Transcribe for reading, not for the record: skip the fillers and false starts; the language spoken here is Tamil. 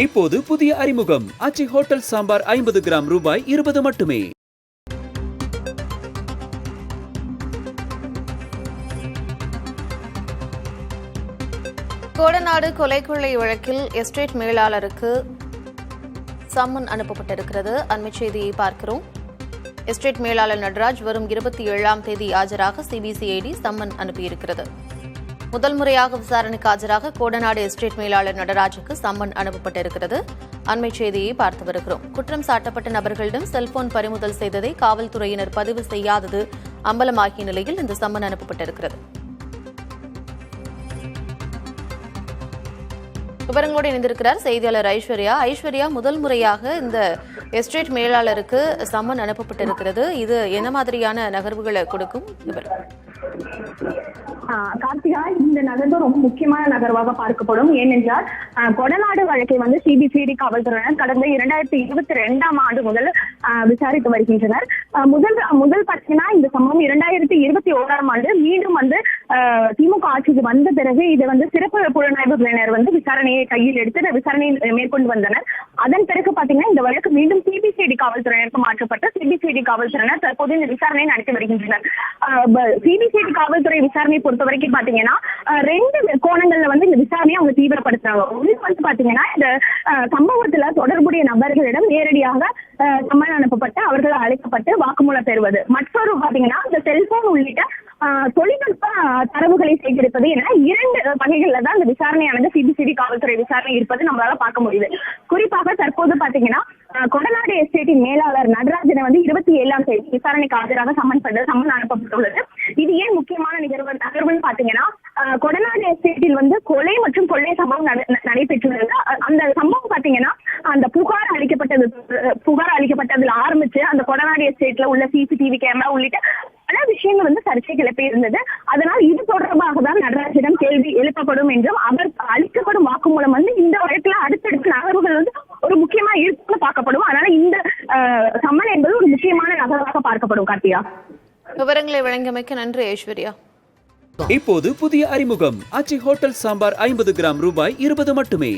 இப்போது புதிய அறிமுகம் ஆச்சி ஹோட்டல் சாம்பார் 50 கிராம் ரூபாய் 20 மட்டுமே. கோடநாடு கொலை கொள்ளை வழக்கில் எஸ்டேட் மேலாளருக்கு சம்மன் அனுப்பப்பட்டிருக்கிறது. அண்மை செய்தியை பார்க்கிறோம். எஸ்டேட் மேலாளர் நடராஜ் வரும் 27ஆம் தேதி ஆஜராக சிபிசிஐடி சம்மன் அனுப்பியிருக்கிறது. முதல் முறையாக விசாரணைக்கு ஆஜராக கோடநாடு எஸ்டேட் மேலாளர் நடராஜுக்கு சம்மன் அனுப்பப்பட்டிருக்கிறது. அண்மை செய்தியை பார்த்து வருகிறோம். குற்றம் சாட்டப்பட்ட நபர்களிடம் செல்போன் பறிமுதல் செய்ததை காவல்துறையினர் பதிவு செய்யாதது அம்பலமாகிய நிலையில் இந்த சம்மன் அனுப்பப்பட்டிருக்கிறது. விவரங்களோடு இணைந்திருக்கிறார் செய்தியாளர் ஐஸ்வர்யா. ஐஸ்வர்யா, முதல் முறையாக இந்த எஸ்டேட் மேலாளருக்கு சம்மன் அனுப்பப்பட்டிருக்கிறது. இது என்ன மாதிரியான நகர்வுகளை கொடுக்கும்? கார்த்திகா, இந்த நகர்வு ரொம்ப முக்கியமான நகர்வாக பார்க்கப்படும். ஏனென்றால் கொடநாடு வழக்கை சிபிசிஐடி காவல்துறையினர் கடந்த 2022ஆம் ஆண்டு முதல் விசாரித்து வருகின்றனர். முதல் பார்த்தீங்கன்னா இந்த சம்பவம் 2021ஆம் ஆண்டு மீண்டும் திமுக ஆட்சிக்கு வந்த பிறகு இதை சிறப்பு புலனாய்வு பிரிவினர் விசாரணையை கையில் எடுத்து விசாரணையை மேற்கொண்டு வந்தனர். அதன் பிறகு பாத்தீங்கன்னா இந்த வழக்கு மீண்டும் சிபிசிஐடி காவல்துறையினருக்கு மாற்றப்பட்டு சிபிசிஐடி காவல்துறையினர் தற்போது இந்த விசாரணையை நடத்தி வருகின்றனர். சிபிசிஐடி காவல்துறை விசாரணை பொறுத்த வரைக்கும் பாத்தீங்கன்னா 2 கோணங்கள்ல இந்த விசாரணையை அவங்க தீவிரப்படுத்துறாங்க. ஒன்று பாத்தீங்கன்னா இந்த சம்பவத்துல தொடர்புடைய நபர்களிடம் நேரடியாக சம்மன் அனுப்பப்பட்டு அவர்கள் அழைக்கப்பட்டு வாக்குமூலம் பெறுவது. மற்றொரு பாத்தீங்கன்னா இந்த செல்போன் உள்ளிட்ட தொழில்நுட்ப தரவுகளை சேகரிப்பது என 2 வகைகள்ல தான் இந்த விசாரணையானது சிபிசிஐடி காவல்துறை விசாரணை இருப்பது நம்மளால பார்க்க முடியுது. குறிப்பாக தற்போது பாத்தீங்கன்னா கொடநாடு எஸ்டேட்டின் மேலாளர் நடராஜனை 27ஆம் தேதி விசாரணைக்கு ஆஜராக சம்மன் அனுப்பப்பட்டுள்ளது. இது ஏன் முக்கியமான நகர்வுன்னு பாத்தீங்கன்னா கொடநாடு எஸ்டேட்டில் கொலை மற்றும் கொள்ளை சம்பவம் நடைபெற்றுள்ளது. அந்த சம்பவம் பாத்தீங்கன்னா அந்த புகார் அளிக்கப்பட்டதுல ஆரம்பிச்சு அந்த கொடநாடு எஸ்டேட்ல உள்ள சிசிடிவி கேமரா உள்ளிட்ட பல விஷயங்கள் சர்ச்சை கிளப்பி இருந்தது. அதனால் இது தொடர்பாக தான் நடராஜிடம் கேள்வி எழுப்பப்படும் என்றும் அவர் அளிக்கப்படும் வாக்குமூலம் இந்த வழக்குல அடுத்தடுத்த நகர்வுகள் ஒரு முக்கியமா இருக்குன்னு பார்க்கப்படும். அதனால இந்த சம்மன் என்பது ஒரு முக்கியமான நகர்வாக பார்க்கப்படும். கார்த்தியா, விவரங்களை வழங்கியமைக்கு நன்றி ஐஸ்வர்யா. இப்போது புதிய அறிமுகம் ஆச்சி ஹோட்டல் சாம்பார் 50 கிராம் ரூபாய் 20 மட்டுமே.